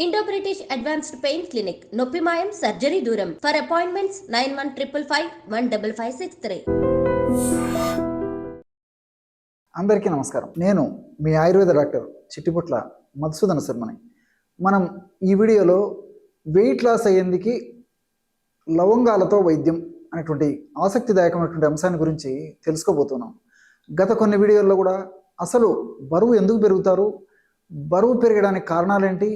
Indo British advanced pain clinic నొప్పి మాయం surgery దూరం ఫర్ అపాయింట్మెంట్స్ 9155515563. అందరికీ నమస్కారం. నేను మీ ఆయుర్వేద డాక్టర్ చిట్టిపుట్ల మధుసూదన శర్మని. మనం ఈ వీడియోలో వెయిట్ లాస్ అయ్యేందుకు లవంగాలతో వైద్యం అనేటువంటి ఆసక్తిదాయకమైనటువంటి అంశాన్ని గురించి తెలుసుకోబోతున్నాం. గత కొన్ని వీడియోల్లో కూడా అసలు బరువు ఎందుకు పెరుగుతారు, బరువు పెరగడానికి కారణాలేంటి,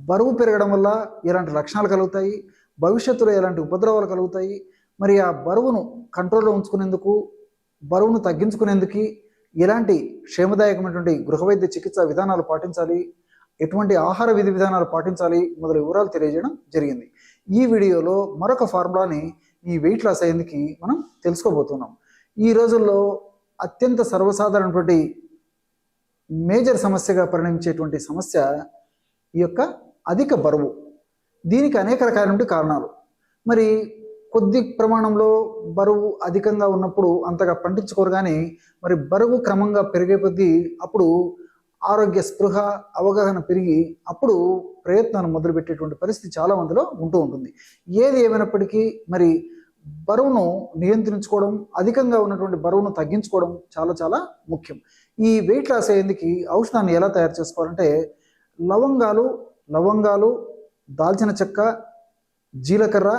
బరువు పెరగడం వల్ల ఎలాంటి లక్షణాలు కలుగుతాయి, భవిష్యత్తులో ఎలాంటి ఉపద్రవాలు కలుగుతాయి, మరి ఆ బరువును కంట్రోల్లో ఉంచుకునేందుకు, బరువును తగ్గించుకునేందుకు ఎలాంటి క్షేమదాయకమైనటువంటి గృహవైద్య చికిత్సా విధానాలు పాటించాలి, ఎటువంటి ఆహార విధి విధానాలు పాటించాలి మొదలైన వివరాలు తెలియజేయడం జరిగింది. ఈ వీడియోలో మరొక ఫార్ములాని ఈ వెయిట్ లాస్ అయ్యేందుకు మనం తెలుసుకోబోతున్నాం. ఈ రోజుల్లో అత్యంత సర్వసాధారణటువంటి మేజర్ సమస్యగా పరిణమించేటువంటి సమస్య ఈ యొక్క అధిక బరువు. దీనికి అనేక రకాలైన కారణాలు. మరి కొద్ది ప్రమాణంలో బరువు అధికంగా ఉన్నప్పుడు అంతగా పట్టించుకోరు, కానీ మరి బరువు క్రమంగా పెరిగే కొద్దీ అప్పుడు ఆరోగ్య స్పృహ అవగాహన పెరిగి అప్పుడు ప్రయత్నాలు మొదలుపెట్టేటువంటి పరిస్థితి చాలా మందిలో ఉంటూ ఉంటుంది. ఏది ఏమైనప్పటికీ మరి బరువును నియంత్రించుకోవడం, అధికంగా ఉన్నటువంటి బరువును తగ్గించుకోవడం చాలా చాలా ముఖ్యం. ఈ వెయిట్ లాస్ అయ్యేందుకు ఔషధాన్ని ఎలా తయారు చేసుకోవాలంటే లవంగాలు, దాల్చిన చెక్క, జీలకర్ర,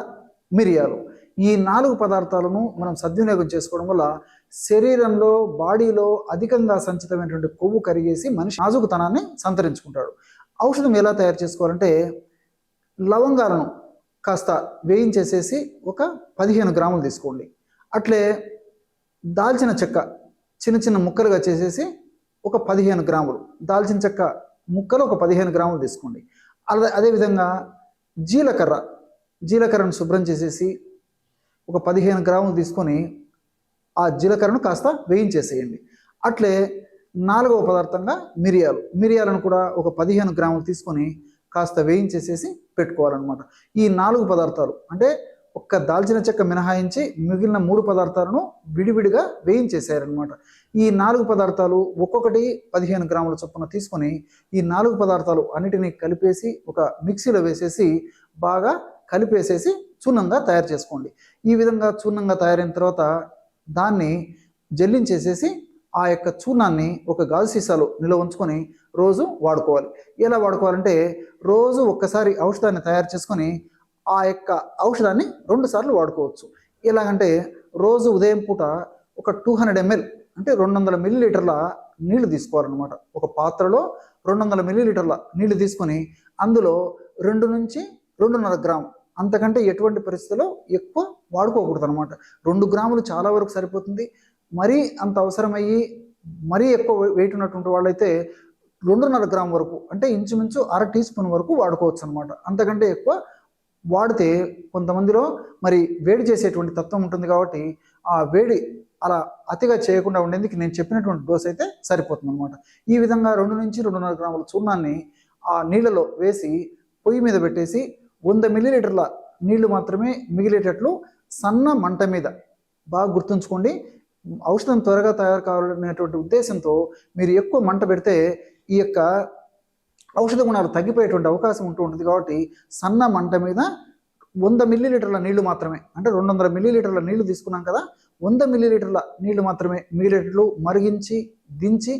మిరియాలు, ఈ 4 పదార్థాలను మనం సద్వినియోగం చేసుకోవడం వల్ల శరీరంలో, బాడీలో అధికంగా సంచితమైనటువంటి కొవ్వు కరిగేసి మనిషి నాజుకుతనాన్ని సంతరించుకుంటాడు. ఔషధం ఎలా తయారు చేసుకోవాలంటే లవంగాలను కాస్త వేయించేసేసి ఒక 15 గ్రాములు తీసుకోండి. అట్లే దాల్చిన చెక్క చిన్న చిన్న ముక్కలుగా చేసేసి ఒక 15 గ్రాములు, దాల్చిన చెక్క ముక్కలు ఒక 15 గ్రాములు తీసుకోండి. అదేవిధంగా జీలకర్రను శుభ్రం చేసేసి ఒక 15 గ్రాములు తీసుకొని ఆ జీలకర్రను కాస్త వేయించేసేయండి. అట్లే 4వ పదార్థంగా మిరియాలను కూడా ఒక 15 గ్రాములు తీసుకొని కాస్త వేయించేసేసి పెట్టుకోవాలన్నమాట. ఈ 4 పదార్థాలు అంటే ఒక్క దాల్చిన చెక్క మినహాయించి మిగిలిన 3 పదార్థాలను విడివిడిగా వేయించేసారనమాట. ఈ 4 పదార్థాలు ఒక్కొక్కటి 15 గ్రాముల చొప్పున తీసుకొని ఈ 4 పదార్థాలు అన్నిటినీ కలిపేసి ఒక మిక్సీలో వేసేసి బాగా కలిపేసేసి చూర్ణంగా తయారు చేసుకోండి. ఈ విధంగా చూర్ణంగా తయారైన తర్వాత దాన్ని జల్లించేసేసి ఆ యొక్క చూర్ణాన్ని ఒక గాజు సీసాలో నిల్వ ఉంచుకొని రోజు వాడుకోవాలి. ఎలా వాడుకోవాలంటే రోజు ఒక్కసారి ఔషధాన్ని తయారు చేసుకొని ఆ యొక్క ఔషధాన్ని 2 సార్లు వాడుకోవచ్చు. ఎలాగంటే రోజు ఉదయం పూట ఒక 200 ml అంటే 200 మిల్లీలీటర్ల నీళ్లు తీసుకోవాలన్నమాట. ఒక పాత్రలో 200 మిల్లీలీటర్ల నీళ్లు తీసుకొని అందులో 2 నుంచి 2.5 గ్రాము, అంతకంటే ఎటువంటి పరిస్థితుల్లో ఎక్కువ వాడుకోకూడదు అనమాట. 2 గ్రాములు చాలా వరకు సరిపోతుంది. మరీ అంత అవసరమయ్యి మరీ ఎక్కువ వెయిట్ ఉన్నటువంటి వాళ్ళైతే 2.5 గ్రాము వరకు అంటే ఇంచుమించు 1/2 టీ స్పూన్ వరకు వాడుకోవచ్చు అనమాట. అంతకంటే ఎక్కువ వాడితే కొంతమందిలో మరి వేడి చేసేటువంటి తత్వం ఉంటుంది కాబట్టి ఆ వేడి అలా అతిగా చేయకుండా ఉండేందుకు నేను చెప్పినటువంటి డోస్ అయితే సరిపోతుంది అనమాట. ఈ విధంగా 2 నుంచి 2.5 గ్రాముల చూర్ణాన్ని ఆ నీళ్ళలో వేసి పొయ్యి మీద పెట్టేసి 100 మిల్లీలీటర్ల నీళ్లు మాత్రమే మిగిలేటట్లు సన్న మంట మీద, బాగా గుర్తుంచుకోండి, ఔషధం త్వరగా తయారు కావాలనేటువంటి ఉద్దేశంతో మీరు ఎక్కువ మంట పెడితే ఈ యొక్క ఔషధ గుణాలు తగ్గిపోయేటువంటి అవకాశం ఉంటూ ఉంటుంది. కాబట్టి సన్న మంట మీద 100 మిల్లీలీటర్ల నీళ్లు మాత్రమే, అంటే 200 మిల్లీలీటర్ల నీళ్లు తీసుకున్నాం కదా, 100 మిల్లీలీటర్ల నీళ్లు మాత్రమే మిగిలేటట్లు మరిగించి దించి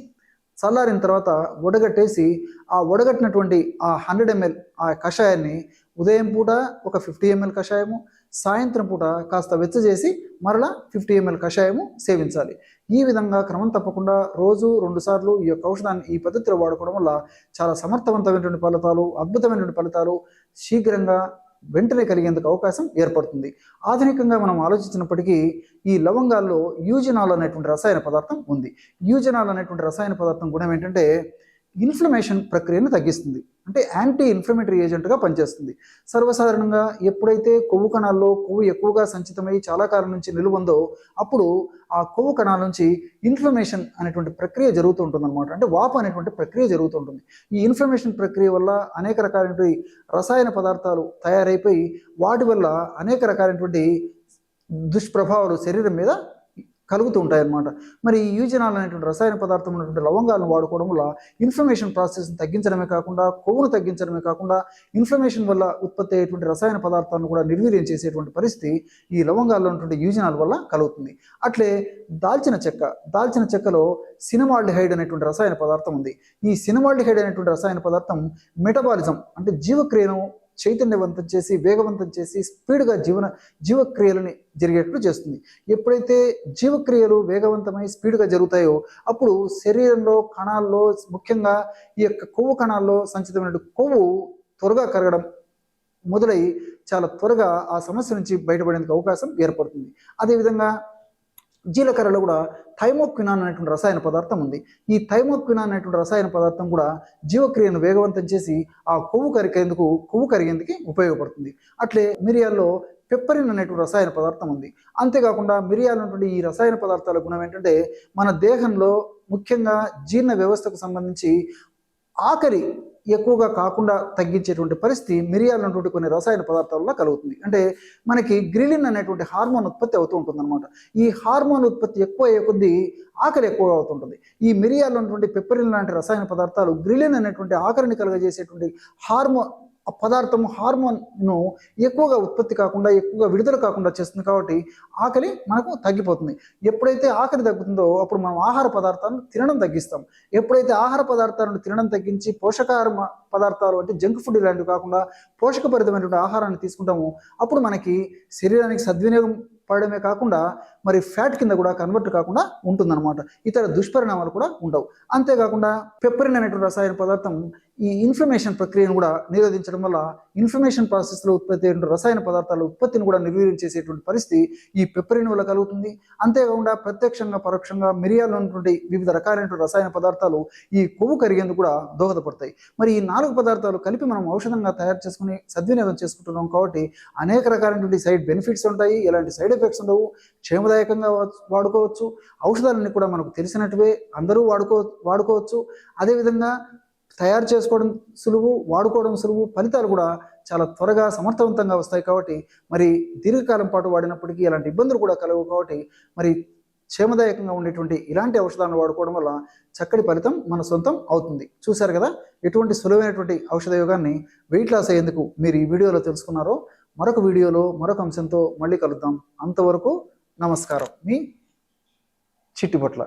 చల్లారిన తర్వాత వడగట్టేసి ఆ వడగట్టినటువంటి ఆ 100 ml ఆ కషాయాన్ని ఉదయం పూట ఒక 50 ml కషాయము, సాయంత్రం పూట కాస్త వెచ్చజేసి మరలా 50 ml కషాయము సేవించాలి. ఈ విధంగా క్రమం తప్పకుండా రోజు 2 సార్లు ఈ యొక్క ఔషధాన్ని ఈ పద్ధతిలో వాడుకోవడం వల్ల చాలా సమర్థవంతమైనటువంటి ఫలితాలు, అద్భుతమైనటువంటి ఫలితాలు శీఘ్రంగా వెంటనే కలిగేందుకు అవకాశం ఏర్పడుతుంది. ఆధునికంగా మనం ఆలోచించినప్పటికీ ఈ లవంగాల్లో యూజినాల్ అనేటువంటి రసాయన పదార్థం ఉంది. యూజినాల్ అనేటువంటి రసాయన పదార్థం గుణం ఏంటంటే ఇన్ఫ్లమేషన్ ప్రక్రియను తగ్గిస్తుంది, అంటే యాంటీ ఇన్ఫ్లమేటరీ ఏజెంట్గా పనిచేస్తుంది. సర్వసాధారణంగా ఎప్పుడైతే కొవ్వు కణాల్లో కొవ్వు ఎక్కువగా సంచితమై చాలా కాలం నుంచి నిలువందో అప్పుడు ఆ కొవ్వు కణాల నుంచి ఇన్ఫ్లమేషన్ అనేటువంటి ప్రక్రియ జరుగుతూ ఉంటుంది అనమాట. అంటే వాపు అనేటువంటి ప్రక్రియ జరుగుతుంటుంది. ఈ ఇన్ఫ్లమేషన్ ప్రక్రియ వల్ల అనేక రకాలైనటువంటి రసాయన పదార్థాలు తయారైపోయి వాటి వల్ల అనేక రకాలైనటువంటి దుష్ప్రభావాలు శరీరం మీద కలుగుతూ ఉంటాయి అన్నమాట. మరి ఈ యూజినాల్ అనేటువంటి రసాయన పదార్థం ఉన్నటువంటి లవంగాలను వాడుకోవడం వల్ల ఇన్ఫ్లమేషన్ ప్రాసెస్ని తగ్గించడమే కాకుండా, కొవ్వును తగ్గించడమే కాకుండా, ఇన్ఫ్లమేషన్ వల్ల ఉత్పత్తి అయ్యేటువంటి రసాయన పదార్థాలను కూడా నిర్వీర్యం చేసేటువంటి పరిస్థితి ఈ లవంగాల్లో ఉన్నటువంటి యూజినాల్ వల్ల కలుగుతుంది. అట్లే దాల్చిన చెక్కలో సినమాల్డిహైడ్ అనేటువంటి రసాయన పదార్థం ఉంది. ఈ సినమాల్డిహైడ్ అనేటువంటి రసాయన పదార్థం మెటబాలిజం అంటే జీవక్రియను చైతన్యవంతం చేసి, వేగవంతం చేసి, స్పీడ్గా జీవక్రియలని జరిగేట్లు చేస్తుంది. ఎప్పుడైతే జీవక్రియలు వేగవంతమై స్పీడ్గా జరుగుతాయో అప్పుడు శరీరంలో కణాల్లో, ముఖ్యంగా ఈ యొక్క కొవ్వు కణాల్లో సంచితమైన కొవ్వు త్వరగా కరగడం మొదలై చాలా త్వరగా ఆ సమస్య నుంచి బయటపడేందుకు అవకాశం ఏర్పడుతుంది. అదేవిధంగా జీలకర్రలో కూడా థైమోక్వినాన్ అనేటువంటి రసాయన పదార్థం ఉంది. ఈ థైమోక్వినాన్ అనేటువంటి రసాయన పదార్థం కూడా జీవక్రియను వేగవంతం చేసి ఆ కొవ్వు కరిగేందుకు ఉపయోగపడుతుంది. అట్లే మిరియాల్లో పెప్పరిన్ అనేటువంటి రసాయన పదార్థం ఉంది. అంతేకాకుండా మిరియాలు ఉన్నటువంటి ఈ రసాయన పదార్థాల గుణం ఏంటంటే మన దేహంలో ముఖ్యంగా జీర్ణ వ్యవస్థకు సంబంధించి ఆకలి ఎక్కువగా కాకుండా తగ్గించేటువంటి పరిస్థితి మిరియాలు ఉన్నటువంటి కొన్ని రసాయన పదార్థాలలో కలుగుతుంది. అంటే మనకి గ్రిలిన్ అనేటువంటి హార్మోన్ ఉత్పత్తి అవుతూ ఉంటుంది అనమాట. ఈ హార్మోన్ ఉత్పత్తి ఎక్కువ అయ్యే కొద్దీ ఆకలి ఎక్కువగా అవుతుంటుంది. ఈ మిరియాలు ఉన్నటువంటి పెప్పరిన్ లాంటి రసాయన పదార్థాలు గ్రిలిన్ అనేటువంటి ఆకలిని కలుగజేసేటువంటి హార్మోన్ను ఎక్కువగా ఉత్పత్తి కాకుండా, ఎక్కువగా విడుదల కాకుండా చేస్తుంది. కాబట్టి ఆకలి మనకు తగ్గిపోతుంది. ఎప్పుడైతే ఆకలి తగ్గుతుందో అప్పుడు మనం ఆహార పదార్థాలను తినడం తగ్గిస్తాం. ఎప్పుడైతే ఆహార పదార్థాలను తినడం తగ్గించి పోషకాహార పదార్థాలు అంటే జంక్ ఫుడ్ ఇలాంటివి కాకుండా పోషకభరితమైనటువంటి ఆహారాన్ని తీసుకుంటాము, అప్పుడు మనకి శరీరానికి సద్వినియోగం పడడమే కాకుండా మరి ఫ్యాట్ కింద కూడా కన్వర్ట్ కాకుండా ఉంటుందన్నమాట. ఇతర దుష్పరిణామాలు కూడా ఉండవు. అంతేకాకుండా పెప్పరిన్ అనేటువంటి రసాయన పదార్థం ఈ ఇన్ఫ్లమేషన్ ప్రక్రియను కూడా నిరోధించడం వల్ల ఇన్ఫ్లమేషన్ ప్రాసెస్లో ఉత్పత్తి అయిన రసాయన పదార్థాల ఉత్పత్తిని కూడా నిర్వీర్యం చేసేటువంటి పరిస్థితి ఈ పెప్పరిన్ వల్ల కలుగుతుంది. అంతేకాకుండా ప్రత్యక్షంగా పరోక్షంగా మిరియాలు ఉన్నటువంటి వివిధ రకాలైనటువంటి రసాయన పదార్థాలు ఈ కొవ్వు కరిగేందుకు కూడా దోహదపడతాయి. మరి ఈ 4 పదార్థాలు కలిపి మనం ఔషధంగా తయారు చేసుకుని సద్వినియోగం చేసుకుంటున్నాం. కాబట్టి అనేక రకాలైనటువంటి సైడ్ బెనిఫిట్స్ ఉంటాయి, ఎలాంటి సైడ్ ఎఫెక్ట్స్ ఉండవు, క్షేమదాయకంగా వాడుకోవచ్చు. ఔషధాలన్నీ కూడా మనకు తెలిసినట్టువే, అందరూ వాడుకోవచ్చు. అదేవిధంగా తయారు చేసుకోవడం సులువు, వాడుకోవడం సులువు, ఫలితాలు కూడా చాలా త్వరగా సమర్థవంతంగా వస్తాయి. కాబట్టి మరి దీర్ఘకాలం పాటు వాడినప్పటికీ ఎలాంటి ఇబ్బందులు కూడా కలవు. కాబట్టి మరి క్షేమదాయకంగా ఉండేటువంటి ఇలాంటి ఔషధాలను వాడుకోవడం వల్ల చక్కటి ఫలితం మన సొంతం అవుతుంది. చూశారు కదా ఎటువంటి సులువైనటువంటి ఔషధ యోగాన్ని వెయిట్ లాస్ అయ్యేందుకు మీరు ఈ వీడియోలో తెలుసుకున్నారో. మరొక వీడియోలో మరొక అంశంతో మళ్ళీ కలుద్దాం. అంతవరకు నమస్కారం. మీ చిట్టిపట్ల.